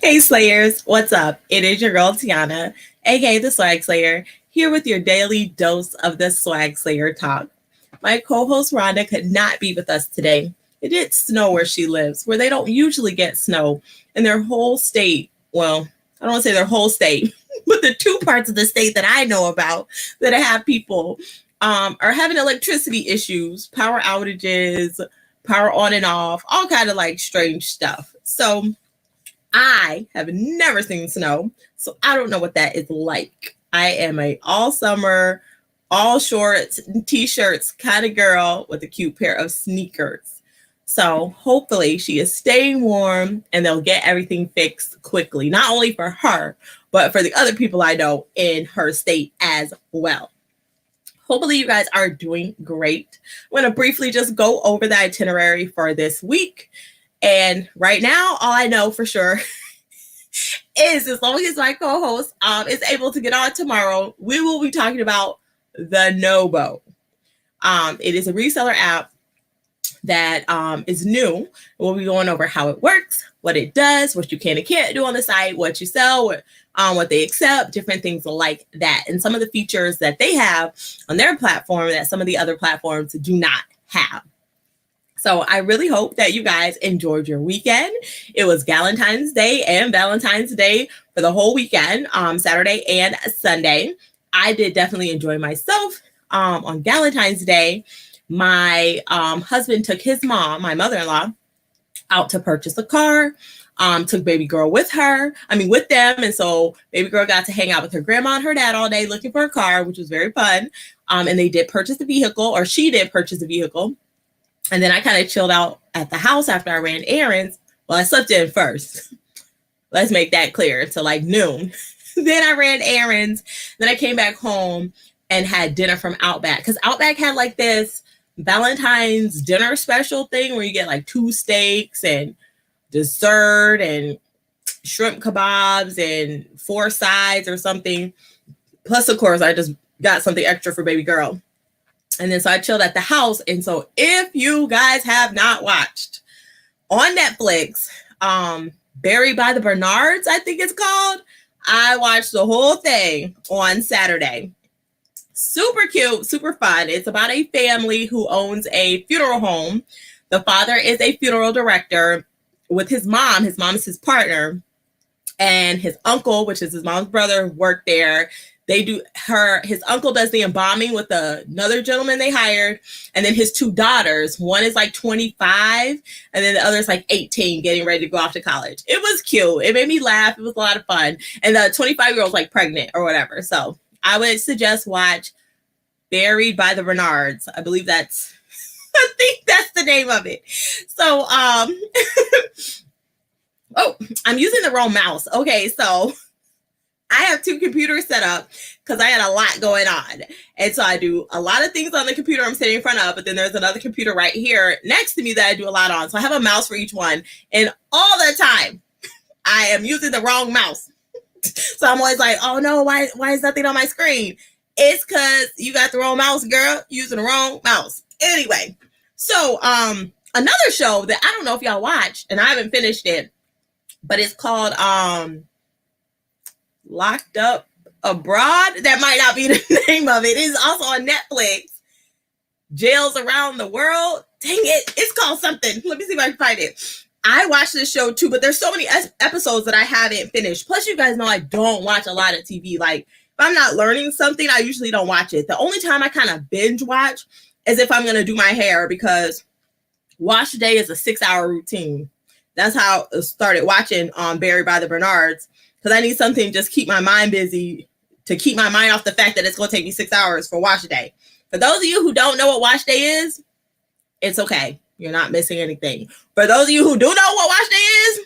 Hey Slayers, what's up? It is your girl Tiana, aka the Swagslayer, here with your daily dose of the Swagslayer talk. My co-host Rhonda could not be with us today. It did snow where she lives, where they don't usually get snow in their whole state. Well, I don't want to say their whole state, but the two parts of the state that I know about that have people are having electricity issues, power outages, power on and off, all kind of like strange stuff. So I have never seen snow, so I don't know what that is like. I am a all summer, all shorts, t-shirts kind of girl with a cute pair of sneakers. So hopefully she is staying warm and they'll get everything fixed quickly, not only for her, but for the other people I know in her state as well. Hopefully you guys are doing great. I'm going to briefly just go over the itinerary for this week. And right now, all I know for sure is as long as my co-host is able to get on tomorrow, we will be talking about the Nobo. It is a reseller app that is new. We'll be going over how it works, what it does, what you can and can't do on the site, what you sell, what they accept, different things like that. And some of the features that they have on their platform that some of the other platforms do not have. So I really hope that you guys enjoyed your weekend. It was Galentine's Day and Valentine's Day for the whole weekend, Saturday and Sunday. I did definitely enjoy myself. On Galentine's Day, my husband took his mom, my mother-in-law, out to purchase a car. Took baby girl with them. And so baby girl got to hang out with her grandma and her dad all day looking for a car, which was very fun. And they did purchase the vehicle, or she did purchase the vehicle. And then I kind of chilled out at the house after I ran errands. Well, I slept in first. Let's make that clear, until like noon. Then I ran errands. Then I came back home and had dinner from Outback. Because Outback had like this Valentine's dinner special thing where you get like 2 steaks and dessert and shrimp kebabs and 4 sides or something. Plus, of course, I just got something extra for baby girl. And then so I chilled at the house. And so if you guys have not watched on Netflix, Buried by the Bernards, I think it's called. I watched the whole thing on Saturday. Super cute, super fun. It's about a family who owns a funeral home. The father is a funeral director with his mom. His mom is his partner. And his uncle, which is his mom's brother, worked there. His uncle does the embalming with another gentleman they hired. And then his 2 daughters, one is like 25 and then the other is like 18, getting ready to go off to college. It was cute. It made me laugh. It was a lot of fun. And the 25-year-old's like pregnant or whatever. So I would suggest watch Buried by the Bernards. I think that's the name of it. So, oh, I'm using the wrong mouse. Okay, so I have 2 computers set up because I had a lot going on. And so I do a lot of things on the computer I'm sitting in front of, but then there's another computer right here next to me that I do a lot on. So I have a mouse for each one. And all the time, I am using the wrong mouse. So I'm always like, oh no, why is nothing on my screen? It's because you got the wrong mouse, girl. Using the wrong mouse. Anyway, so another show that I don't know if y'all watched, and I haven't finished it, but it's called Locked Up Abroad. That might not be the name of it. It's also on Netflix. Jails Around the World. Dang it. It's called something. Let me see if I can find it. I watched this show too, but there's so many episodes that I haven't finished. Plus, you guys know I don't watch a lot of TV. Like, if I'm not learning something, I usually don't watch it. The only time I kind of binge watch is if I'm going to do my hair, because wash day is a 6-hour routine. That's how I started watching Buried by the Bernards. Because I need something to just keep my mind busy, to keep my mind off the fact that it's going to take me 6 hours for wash day. For those of you who don't know what wash day is, it's okay. You're not missing anything. For those of you who do know what wash day is,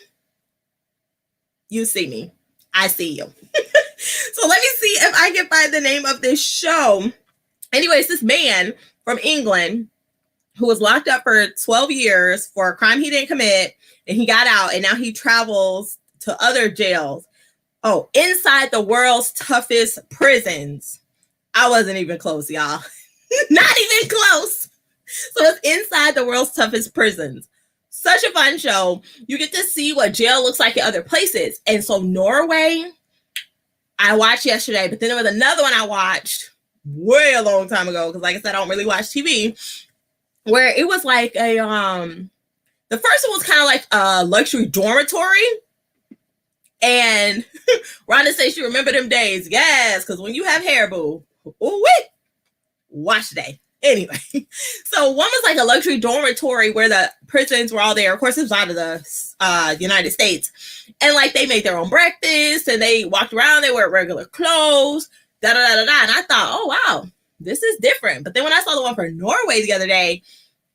you see me. I see you. So let me see if I can find the name of this show. Anyways, this man from England who was locked up for 12 years for a crime he didn't commit, and he got out, and now he travels to other jails. Oh, inside the world's toughest prisons. I wasn't even close, y'all. Not even close. So it's inside the world's toughest prisons. Such a fun show. You get to see what jail looks like in other places. And so Norway, I watched yesterday, but then there was another one I watched way a long time ago, because like I said, I don't really watch TV, where it was like a the first one was kind of like a luxury dormitory. And Rhonda says she remember them days. Yes, because when you have hair, boo, watch day. Anyway, so one was like a luxury dormitory where the prisons were all there. Of course, it was out of the United States. And like they made their own breakfast and they walked around, they wore regular clothes, da da da da da. And I thought, oh wow, this is different. But then when I saw the one for Norway the other day,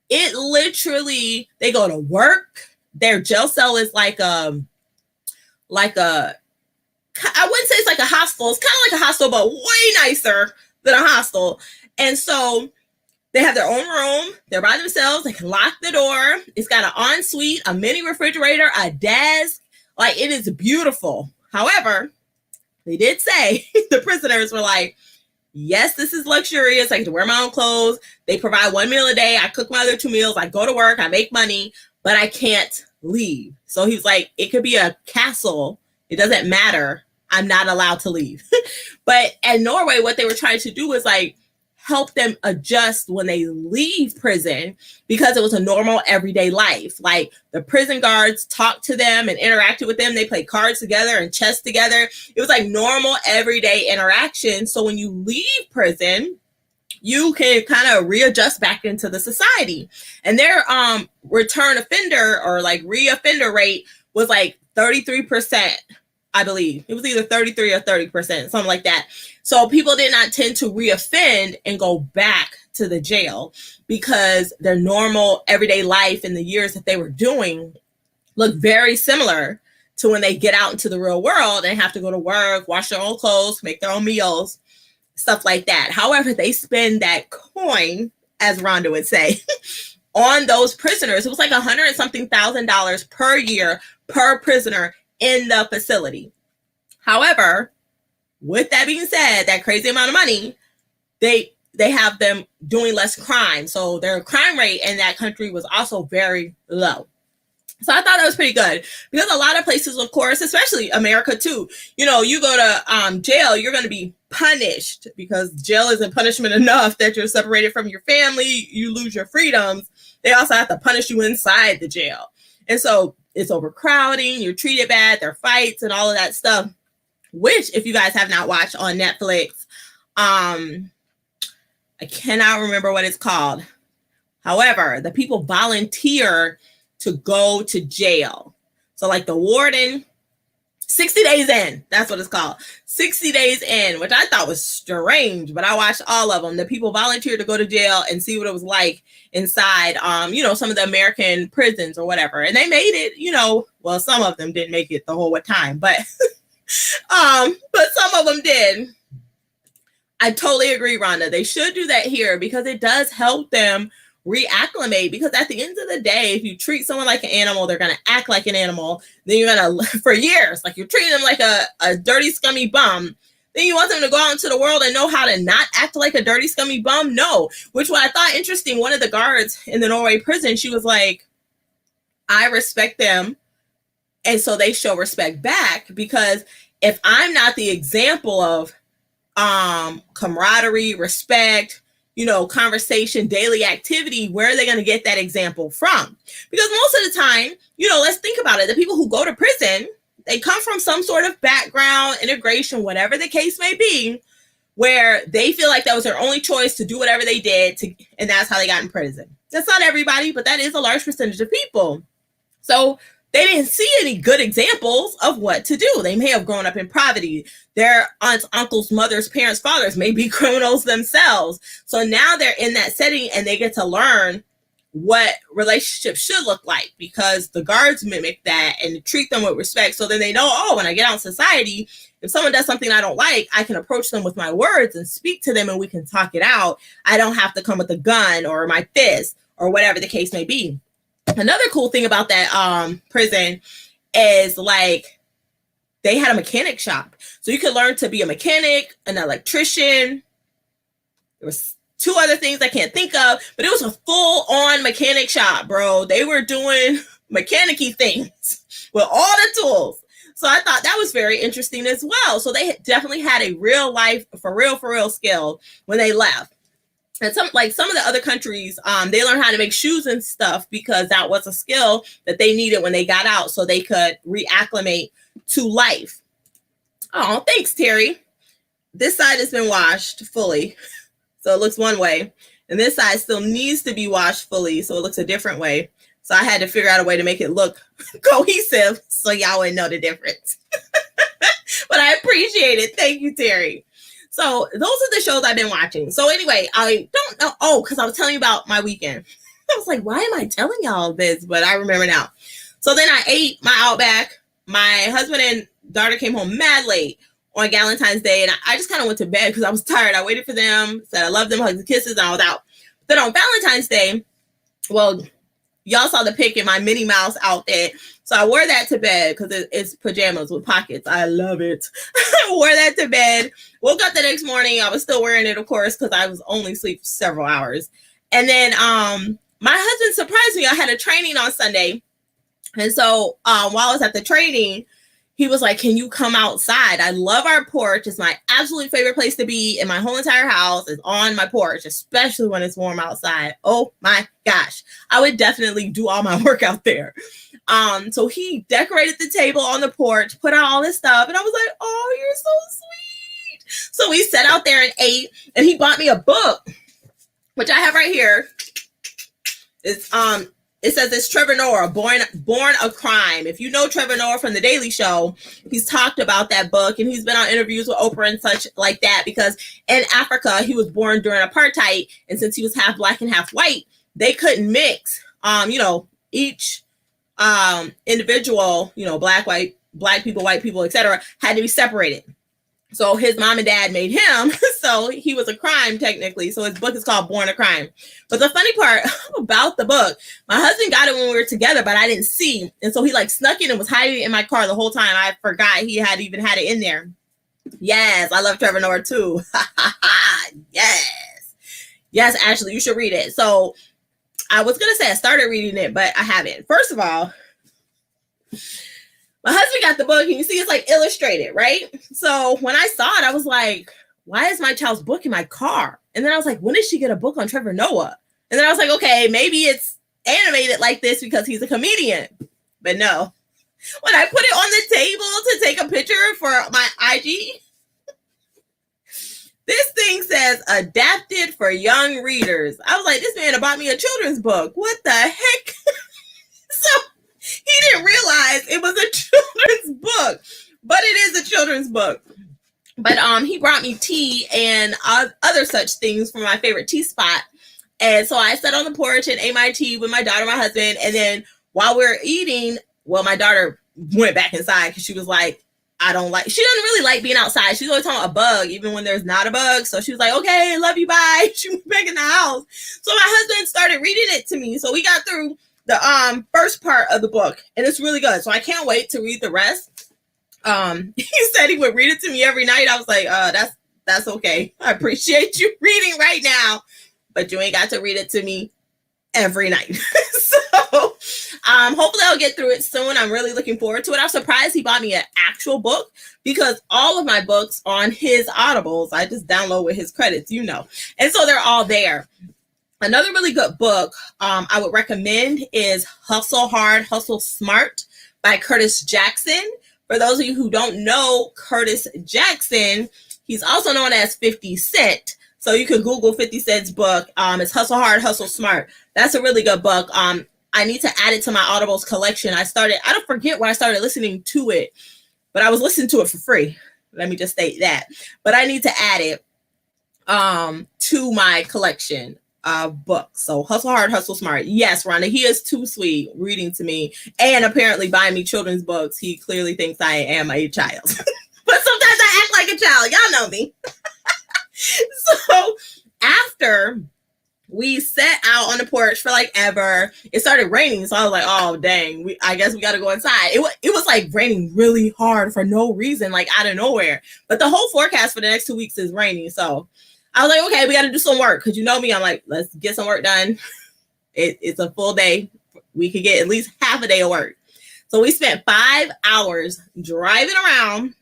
it literally, they go to work. Their jail cell is like a, I wouldn't say it's like a hostel. It's kind of like a hostel, but way nicer than a hostel. And so they have their own room. They're by themselves. They can lock the door. It's got an ensuite, a mini refrigerator, a desk. Like, it is beautiful. However, they did say, the prisoners were like, yes, this is luxurious. I get to wear my own clothes. They provide 1 meal a day. I cook my other 2 meals. I go to work. I make money, but I can't leave. So he's like, it could be a castle. It doesn't matter. I'm not allowed to leave. But at Norway, what they were trying to do was like help them adjust when they leave prison, because it was a normal everyday life. Like the prison guards talked to them and interacted with them. They played cards together and chess together. It was like normal everyday interaction. So when you leave prison, you can kind of readjust back into the society. And their return offender or like re-offender rate was like 33%, I believe. It was either 33 or 30%, something like that. So people did not tend to reoffend and go back to the jail, because their normal everyday life and the years that they were doing look very similar to when they get out into the real world and have to go to work, wash their own clothes, make their own meals, stuff like that. However, they spend that coin, as Rhonda would say, on those prisoners. It was like $100 and something thousand per year per prisoner in the facility. However, with that being said, that crazy amount of money, they have them doing less crime. So their crime rate in that country was also very low. So I thought that was pretty good, because a lot of places, of course, especially America too, you know, you go to jail, you're going to be punished, because jail isn't punishment enough that you're separated from your family, you lose your freedoms. They also have to punish you inside the jail. And so it's overcrowding, you're treated bad, there are fights and all of that stuff, which if you guys have not watched on Netflix, I cannot remember what it's called. However, the people volunteer to go to jail. So like the warden, 60 days in, that's what it's called. 60 days in, which I thought was strange, but I watched all of them. The people volunteered to go to jail and see what it was like inside, you know, some of the American prisons or whatever. And they made it, you know, well, some of them didn't make it the whole time, but some of them did. I totally agree, Rhonda. They should do that here, because it does help them reacclimate, because at the end of the day, if you treat someone like an animal, they're going to act like an animal. Then you're going to, for years, like you're treating them like a dirty, scummy bum. Then you want them to go out into the world and know how to not act like a dirty, scummy bum? No. Which what I thought interesting, one of the guards in the Norway prison, she was like, I respect them, and so they show respect back, because if I'm not the example of camaraderie, respect, you know, conversation, daily activity, where are they going to get that example from? Because most of the time, you know, let's think about it. The people who go to prison, they come from some sort of background, integration, whatever the case may be, where they feel like that was their only choice to do whatever they did, and that's how they got in prison. That's not everybody, but that is a large percentage of people. So they didn't see any good examples of what to do. They may have grown up in poverty. Their aunts, uncles, mothers, parents, fathers may be criminals themselves. So now they're in that setting and they get to learn what relationships should look like, because the guards mimic that and treat them with respect. So then they know, oh, when I get out in society, if someone does something I don't like, I can approach them with my words and speak to them and we can talk it out. I don't have to come with a gun or my fist or whatever the case may be. Another cool thing about that prison is like they had a mechanic shop. So you could learn to be a mechanic, an electrician. There was 2 other things I can't think of, but it was a full-on mechanic shop, bro. They were doing mechanic-y things with all the tools. So I thought that was very interesting as well. So they definitely had a real life, for real skill when they left. And some of the other countries, they learned how to make shoes and stuff because that was a skill that they needed when they got out so they could reacclimate to life. Oh, thanks, Terry. This side has been washed fully, so it looks one way. And this side still needs to be washed fully, so it looks a different way. So I had to figure out a way to make it look cohesive so y'all would know the difference. But I appreciate it. Thank you, Terry. So those are the shows I've been watching. So anyway, I don't know. Oh, because I was telling you about my weekend. I was like, why am I telling y'all this? But I remember now. So then I ate my Outback. My husband and daughter came home mad late on Valentine's Day. And I just kind of went to bed because I was tired. I waited for them, said I love them, hugs and kisses, and I was out. Then on Valentine's Day, well, y'all saw the pic in my Minnie Mouse outfit. So I wore that to bed because it's pajamas with pockets. I love it. I wore that to bed. Woke up the next morning. I was still wearing it, of course, because I was only asleep for several hours. And then my husband surprised me. I had a training on Sunday. And so while I was at the training, he was like, can you come outside? I love our porch. It's my absolute favorite place to be in my whole entire house is on my porch, especially when it's warm outside. Oh my gosh. I would definitely do all my work out there. So he decorated the table on the porch, put out all this stuff. And I was like, oh, you're so sweet. So we sat out there and ate, and he bought me a book, which I have right here. It says it's Trevor Noah, Born a Crime. If you know Trevor Noah from The Daily Show, he's talked about that book, and he's been on interviews with Oprah and such like that, because in Africa, he was born during apartheid, and since he was half black and half white, they couldn't mix. Each individual, black people, white people, etc., had to be separated. So his mom and dad made him, so he was a crime technically. So his book is called Born a Crime. But the funny part about the book, my husband got it when we were together, but I didn't see. And so he snuck it and was hiding it in my car the whole time. I forgot he had even had it in there. Yes, I love Trevor Noah too. Yes, Ashley, you should read it. So I was going to say I started reading it, but I haven't. First of all, my husband got the book, and you see it's illustrated, right? So when I saw it, I was like, why is my child's book in my car? And then I was like, when did she get a book on Trevor Noah? And then I was like, okay, maybe it's animated like this because he's a comedian. But no. When I put it on the table to take a picture for my IG, this thing says adapted for young readers. I was like, this man bought me a children's book. What the heck? So he didn't realize it was a children's book, but it is a children's book. But he brought me tea and other such things from my favorite tea spot. And so I sat on the porch and ate my tea with my daughter and my husband. And then while we were eating, well, my daughter went back inside because she was like, she doesn't really like being outside. She's always talking about a bug, even when there's not a bug. So she was like, okay, love you, bye. She went back in the house. So my husband started reading it to me. So we got through the first part of the book, and it's really good. So I can't wait to read the rest. He said he would read it to me every night. I was like, that's okay. I appreciate you reading right now, but you ain't got to read it to me every night. So hopefully I'll get through it soon. I'm really looking forward to it. I'm surprised he bought me an actual book because all of my books on his Audibles, I just download with his credits, and so they're all there. Another really good book I would recommend is Hustle Hard, Hustle Smart by Curtis Jackson. For those of you who don't know Curtis Jackson, he's also known as 50 Cent. So you can Google 50 Cent's book. It's Hustle Hard, Hustle Smart. That's a really good book. I need to add it to my Audibles collection. I don't forget when I started listening to it, but I was listening to it for free. Let me just state that. But I need to add it to my collection books. So Hustle Hard, Hustle Smart. Yes, Rhonda, he is too sweet reading to me and apparently buying me children's books. He clearly thinks I am a child. But sometimes I act like a child. Y'all know me. So after we sat out on the porch for ever, it started raining. So I was like, oh, dang, I guess we got to go inside. It was raining really hard for no reason, out of nowhere. But the whole forecast for the next 2 weeks is raining. So I was like, okay, we got to do some work. Because you know me, I'm like, let's get some work done. It's a full day we could get at least half a day of work. So we spent 5 hours driving around.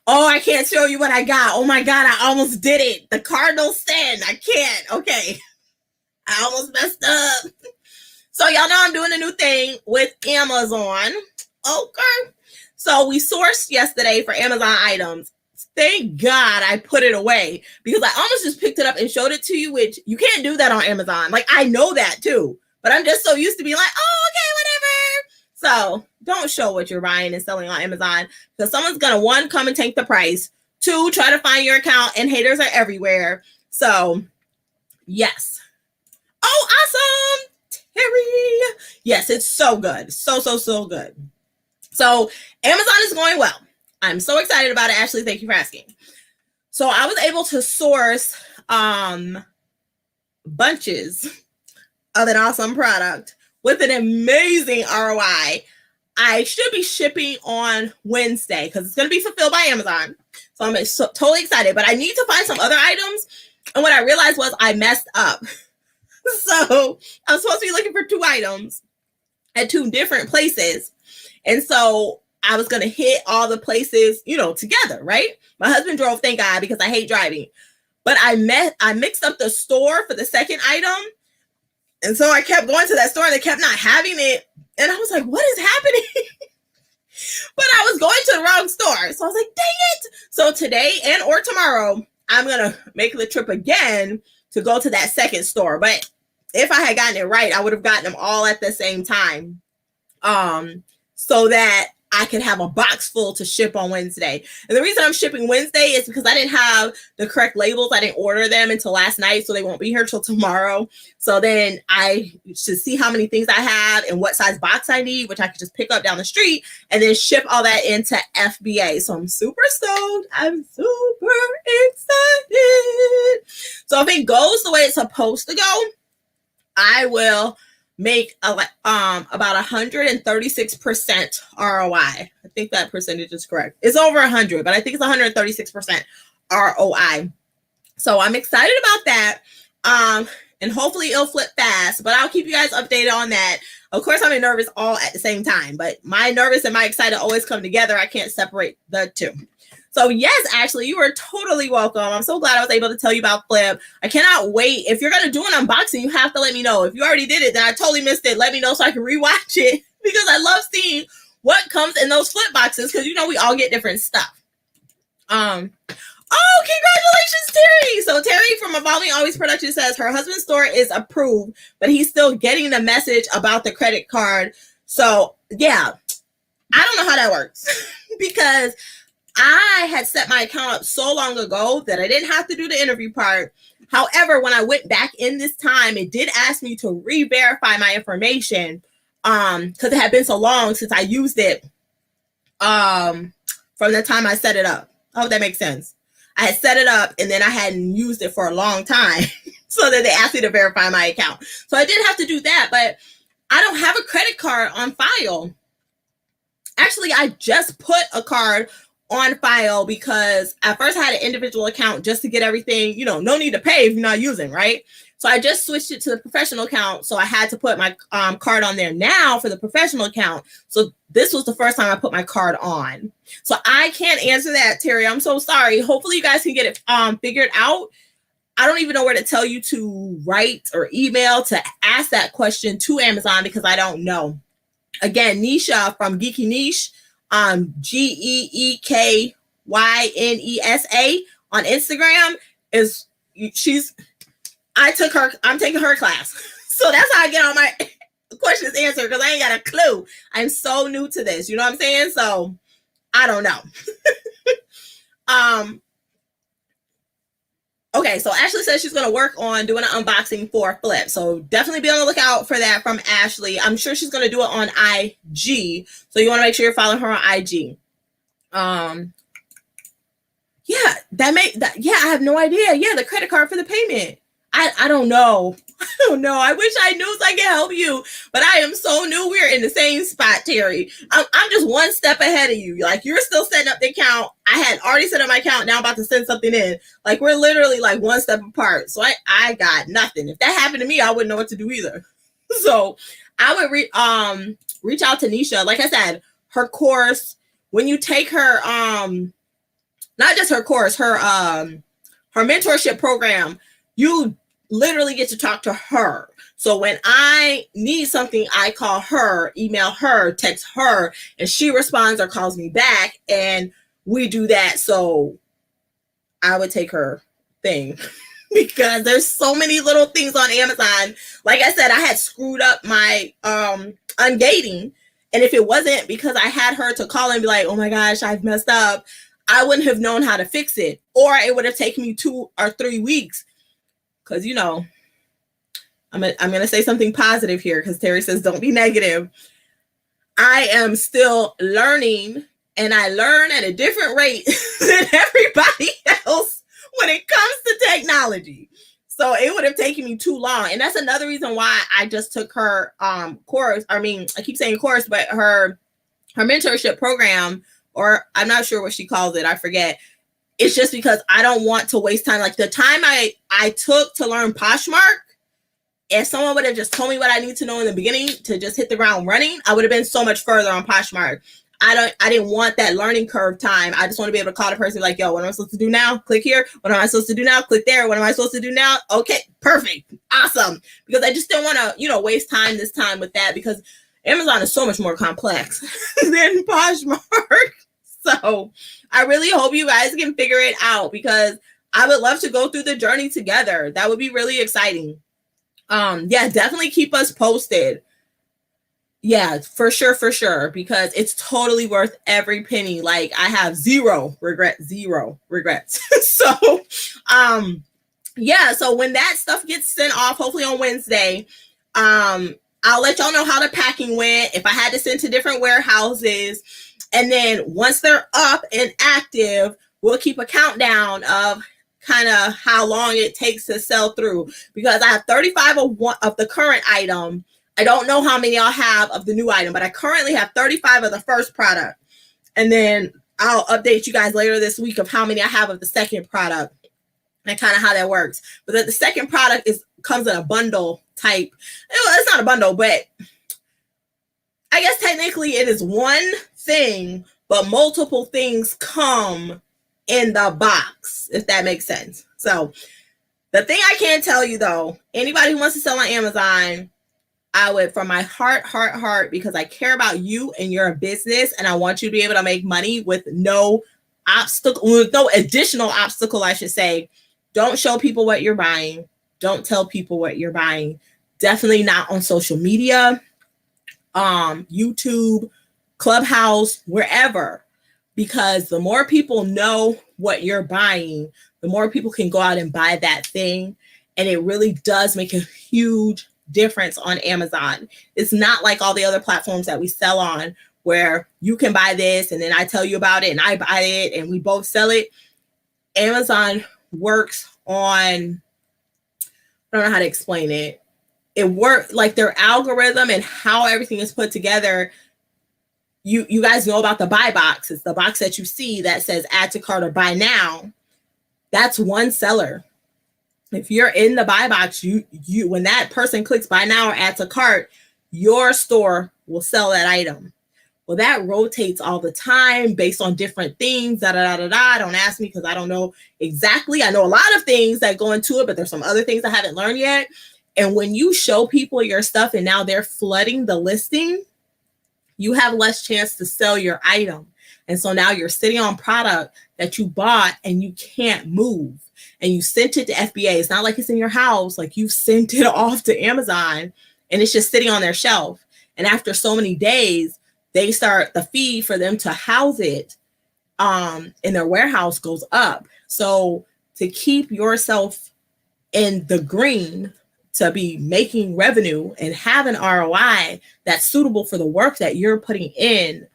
Oh, I can't show you what I got. Oh my God, I almost did it. The cardinal sin. I can't. Okay. I almost messed up. So y'all know I'm doing a new thing with Amazon. Okay. So we sourced yesterday for Amazon items. Thank God I put it away because I almost just picked it up and showed it to you, which you can't do that on Amazon. Like, I know that too, but I'm just so used to being like, oh, okay, whatever. So don't show what you're buying and selling on Amazon because someone's going to, one, come and take the price, two, try to find your account, and haters are everywhere. So yes. Oh, awesome. Terry. Yes, it's so good. So good. So Amazon is going well. I'm so excited about it. Ashley, thank you for asking. So I was able to source bunches of an awesome product with an amazing ROI. I should be shipping on Wednesday because it's going to be fulfilled by Amazon. So I'm totally excited, but I need to find some other items. And what I realized was I messed up. So I was supposed to be looking for 2 items at 2 different places. And so I was going to hit all the places, together, right? My husband drove, thank God, because I hate driving. But I mixed up the store for the second item. And so I kept going to that store and they kept not having it. And I was like, what is happening? But I was going to the wrong store. So I was like, dang it. So today and or tomorrow, I'm going to make the trip again to go to that second store. But if I had gotten it right, I would have gotten them all at the same time. So that I could have a box full to ship on Wednesday. And the reason I'm shipping Wednesday is because I didn't have the correct labels. I didn't order them until last night, so they won't be here till tomorrow. So then I should see how many things I have and what size box I need, which I could just pick up down the street and then ship all that into FBA. So I'm super stoked. I'm super excited. So if it goes the way it's supposed to go, I will make about 136% ROI. I think that percentage is correct. It's over 100, but I think it's 136% ROI. So I'm excited about that. And hopefully it'll flip fast, but I'll keep you guys updated on that. Of course, I'm nervous all at the same time, but my nervous and my excited always come together. I can't separate the two. So yes, Ashley, you are totally welcome. I'm so glad I was able to tell you about Flyp. I cannot wait. If you're going to do an unboxing, you have to let me know. If you already did it, then I totally missed it. Let me know so I can rewatch it because I love seeing what comes in those Flyp boxes because, we all get different stuff. Oh, congratulations, Terry. So Terry from Evolving Always Production says her husband's store is approved, but he's still getting the message about the credit card. So yeah, I don't know how that works because I had set my account up so long ago that I didn't have to do the interview part. However, when I went back in this time, it did ask me to re-verify my information because it had been so long since I used it from the time I set it up. I hope that makes sense. I had set it up and then I hadn't used it for a long time. So then they asked me to verify my account. So I did have to do that, but I don't have a credit card on file. Actually, I just put a card on file because at first I had an individual account just to get everything, no need to pay if you're not using, right? So I just switched it to the professional account. So I had to put my card on there now for the professional account. So this was the first time I put my card on. So I can't answer that, Terry. I'm so sorry. Hopefully you guys can get it figured out. I don't even know where to tell you to write or email to ask that question to Amazon because I don't know. Again, Nisha from Geeky Niche, GeekyNesa on Instagram I'm taking her class. So that's how I get all my questions answered because I ain't got a clue. I'm so new to this. You know what I'm saying? So I don't know. Okay, so Ashley says she's going to work on doing an unboxing for Flyp. So definitely be on the lookout for that from Ashley. I'm sure she's going to do it on IG. So you want to make sure you're following her on IG. Yeah, I have no idea. Yeah, the credit card for the payment. I don't know. I don't know. I wish I knew so I could help you, but I am so new. We're in the same spot, Terry. I'm just one step ahead of you. Like, you're still setting up the account. I had already set up my account. Now I'm about to send something in. Like, we're literally like one step apart. So I got nothing. If that happened to me, I wouldn't know what to do either. So I would reach out to Nisha. Like I said, her course, when you take her not just her course, her mentorship program, you literally get to talk to her. So when I need something, I call her, email her, text her, and she responds or calls me back, and we do that. So I would take her thing because there's so many little things on Amazon. Like I said, I had screwed up my ungating, and if it wasn't because I had her to call and be like, oh my gosh, I've messed up, I wouldn't have known how to fix it, or it would have taken me 2 or 3 weeks. Because, you know, I'm going to say something positive here because Terry says, don't be negative. I am still learning, and I learn at a different rate than everybody else when it comes to technology. So it would have taken me too long. And that's another reason why I just took her course. I mean, I keep saying course, but her mentorship program, or I'm not sure what she calls it. I forget. It's just because I don't want to waste time. Like the time I took to learn Poshmark, if someone would have just told me what I need to know in the beginning to just hit the ground running, I would have been so much further on Poshmark. I didn't want that learning curve time. I just want to be able to call the person like, yo, what am I supposed to do now? Click here. What am I supposed to do now? Click there. What am I supposed to do now? Okay, perfect. Awesome. Because I just didn't want to, you know, waste time this time with that, because Amazon is so much more complex than Poshmark. So I really hope you guys can figure it out, because I would love to go through the journey together. That would be really exciting. Yeah, definitely keep us posted. Yeah, for sure, because it's totally worth every penny. Like I have zero regrets. So, yeah, so when that stuff gets sent off, hopefully on Wednesday, I'll let y'all know how the packing went, if I had to send to different warehouses. And then once they're up and active, we'll keep a countdown of kind of how long it takes to sell through, because I have 35 of the current item. I don't know how many I'll have of the new item, but I currently have 35 of the first product. And then I'll update you guys later this week of how many I have of the second product and kind of how that works. But the second product comes in a bundle type. It's not a bundle, but I guess technically it is one thing, but multiple things come in the box, if that makes sense. So the thing I can tell you though, anybody who wants to sell on Amazon, I would, from my heart, because I care about you and your business, and I want you to be able to make money with no additional obstacle, I should say. Don't show people what you're buying. Don't tell people what you're buying. Definitely not on social media, YouTube, Clubhouse, wherever. Because the more people know what you're buying, the more people can go out and buy that thing. And it really does make a huge difference on Amazon. It's not like all the other platforms that we sell on, where you can buy this and then I tell you about it and I buy it and we both sell it. Amazon works on, I don't know how to explain it. It works like their algorithm and how everything is put together. You guys know about the buy box. It's the box that you see that says add to cart or buy now. That's one seller. If you're in the buy box, you when that person clicks buy now or add to cart, your store will sell that item. Well, that rotates all the time based on different things. Don't ask me because I don't know exactly. I know a lot of things that go into it, but there's some other things I haven't learned yet. And when you show people your stuff and now they're flooding the listing, you have less chance to sell your item. And so now you're sitting on product that you bought and you can't move. And you sent it to FBA. It's not like it's in your house. Like you sent it off to Amazon and it's just sitting on their shelf. And after so many days, they start the fee for them to house it in their warehouse goes up. So to keep yourself in the green, to be making revenue and have an ROI that's suitable for the work that you're putting in,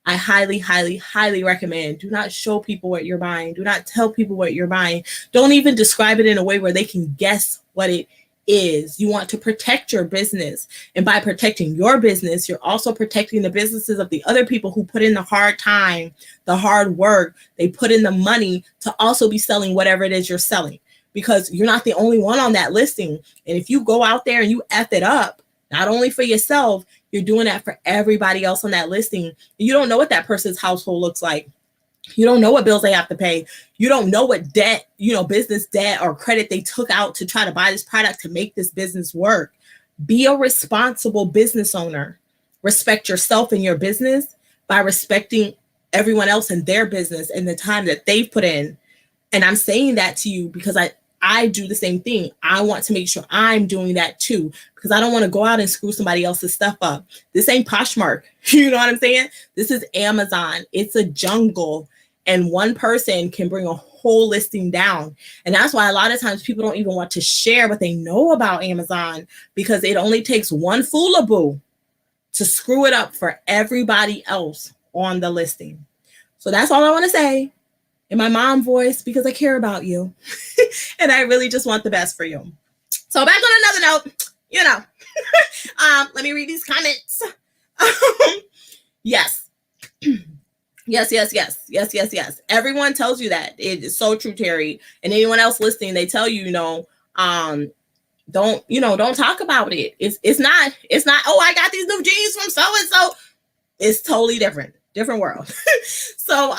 I highly recommend. Do not show people what you're buying. Do not tell people what you're buying. Don't even describe it in a way where they can guess what it is. You want to protect your business. And by protecting your business, you're also protecting the businesses of the other people who put in the hard time, the hard work. They put in the money to also be selling whatever it is you're selling, because you're not the only one on that listing. And if you go out there and you F it up, Not only for yourself, you're doing that for everybody else on that listing. You don't know what that person's household looks like. You don't know what bills they have to pay. You don't know what debt, business debt or credit they took out to try to buy this product to make this business work. Be a responsible business owner. Respect yourself and your business by respecting everyone else in their business and the time that they've put in. And I'm saying that to you because I do the same thing. I want to make sure I'm doing that too, because I don't want to go out and screw somebody else's stuff up. This ain't Poshmark. You know what I'm saying? This is Amazon. It's a jungle, and one person can bring a whole listing down. And that's why a lot of times people don't even want to share what they know about Amazon, because it only takes one foolaboo to screw it up for everybody else on the listing. So that's all I want to say in my mom voice, because I care about you and I really just want the best for you. So back on another note, let me read these comments. Yes. Yes. Everyone tells you that. It is so true, Terry. And anyone else listening, they tell you, don't talk about it. It's not, oh, I got these new jeans from so-and-so. It's totally different world. So,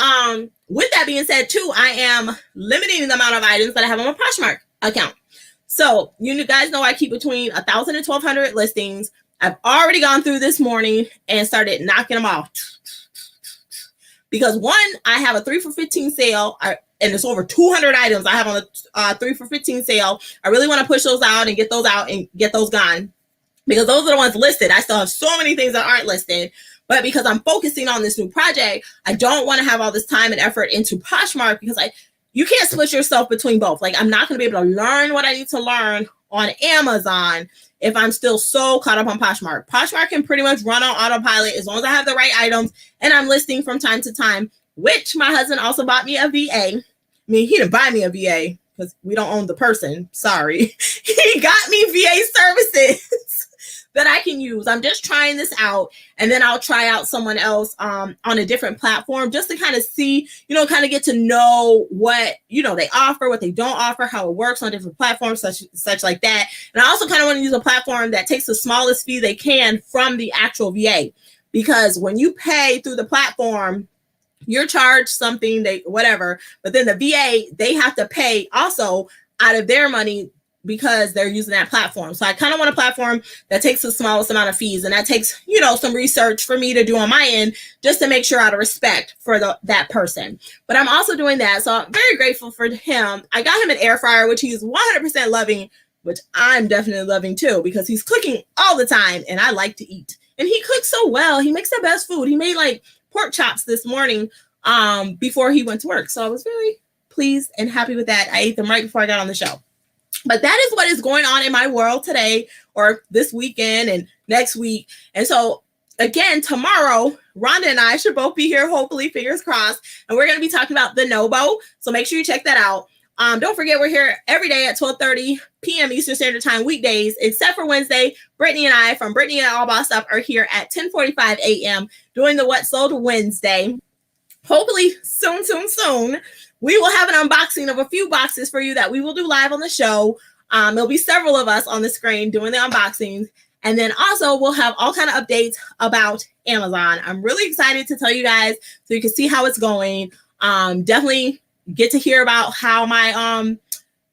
with that being said too, I am limiting the amount of items that I have on my Poshmark account. So you guys know I keep between 1,000 and 1,200 listings. I've already gone through this morning and started knocking them off. Because one, I have a 3 for 15 sale, and it's over 200 items I have on a 3 for 15 sale. I really want to push those out and get those gone, because those are the ones listed. I still have so many things that aren't listed, but because I'm focusing on this new project, I don't want to have all this time and effort into Poshmark, because you can't split yourself between both. Like, I'm not going to be able to learn what I need to learn on Amazon if I'm still so caught up on Poshmark. Poshmark can pretty much run on autopilot as long as I have the right items and I'm listing from time to time, which my husband also bought me a VA. I mean, he didn't buy me a VA because we don't own the person. Sorry. He got me VA services that I can use. I'm just trying this out, and then I'll try out someone else on a different platform just to kind of see, kind of get to know what, they offer, what they don't offer, how it works on different platforms, such like that. And I also kind of want to use a platform that takes the smallest fee they can from the actual VA, because when you pay through the platform, you're charged something, whatever, but then the VA, they have to pay also out of their money, because they're using that platform. So I kind of want a platform that takes the smallest amount of fees, and that takes, some research for me to do on my end, just to make sure out of respect for that person. But I'm also doing that. So I'm very grateful for him. I got him an air fryer, which he's 100% loving, which I'm definitely loving too, because he's cooking all the time and I like to eat. And he cooks so well. He makes the best food. He made like pork chops this morning before he went to work. So I was very pleased and happy with that. I ate them right before I got on the show. But that is what is going on in my world today, or this weekend and next week. And so, again, tomorrow, Rhonda and I should both be here, hopefully, fingers crossed. And we're going to be talking about the NOBO. So make sure you check that out. Don't forget, we're here every day at 12:30 p.m. Eastern Standard Time, weekdays, except for Wednesday. Brittany and I from Brittany and All Boss Up are here at 10:45 a.m. doing the What Sold Wednesday. Hopefully, soon. We will have an unboxing of a few boxes for you that we will do live on the show. There'll be several of us on the screen doing the unboxings. And then also we'll have all kind of updates about Amazon. I'm really excited to tell you guys so you can see how it's going. Definitely get to hear about how my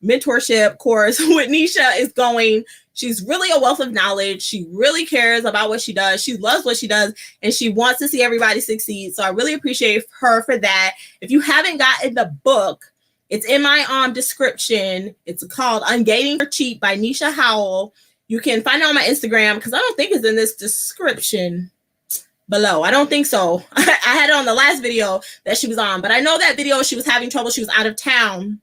mentorship course with Nisha is going. She's really a wealth of knowledge. She really cares about what she does. She loves what she does, and she wants to see everybody succeed. So I really appreciate her for that. If you haven't gotten the book, it's in my description. It's called Ungating for Cheap by Nisha Howell. You can find it on my Instagram, because I don't think it's in this description below. I don't think so. I had it on the last video that she was on, but I know that video she was having trouble. She was out of town.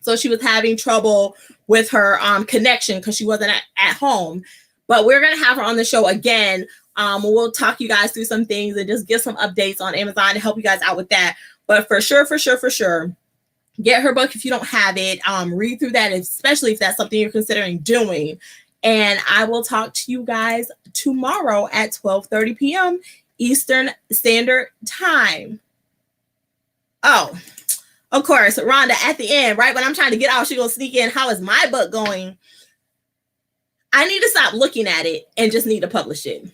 So she was having trouble with her connection because she wasn't at home. But we're going to have her on the show again. We'll talk you guys through some things and just give some updates on Amazon to help you guys out with that. But for sure, get her book if you don't have it. Read through that, especially if that's something you're considering doing. And I will talk to you guys tomorrow at 12:30 p.m. Eastern Standard Time. Oh, of course, Rhonda, at the end, right when I'm trying to get out, she's going to sneak in. How is my book going? I need to stop looking at it and just need to publish it.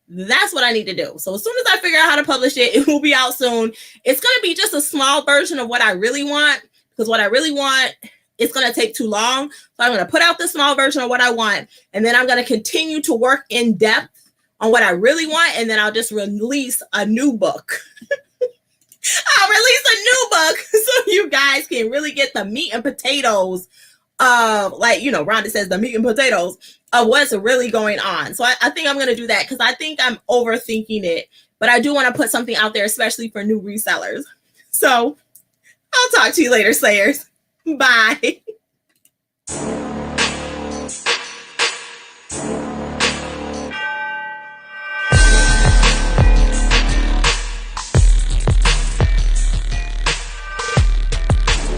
That's what I need to do. So as soon as I figure out how to publish it, it will be out soon. It's going to be just a small version of what I really want, because what I really want, it's going to take too long. So I'm going to put out the small version of what I want, and then I'm going to continue to work in depth on what I really want, and then I'll just release a new book. I'll release a new book so you guys can really get the meat and potatoes of, like, you know, Rhonda says, the meat and potatoes of what's really going on. So I think I'm going to do that because I think I'm overthinking it, but I do want to put something out there, especially for new resellers. So I'll talk to you later, Slayers. Bye.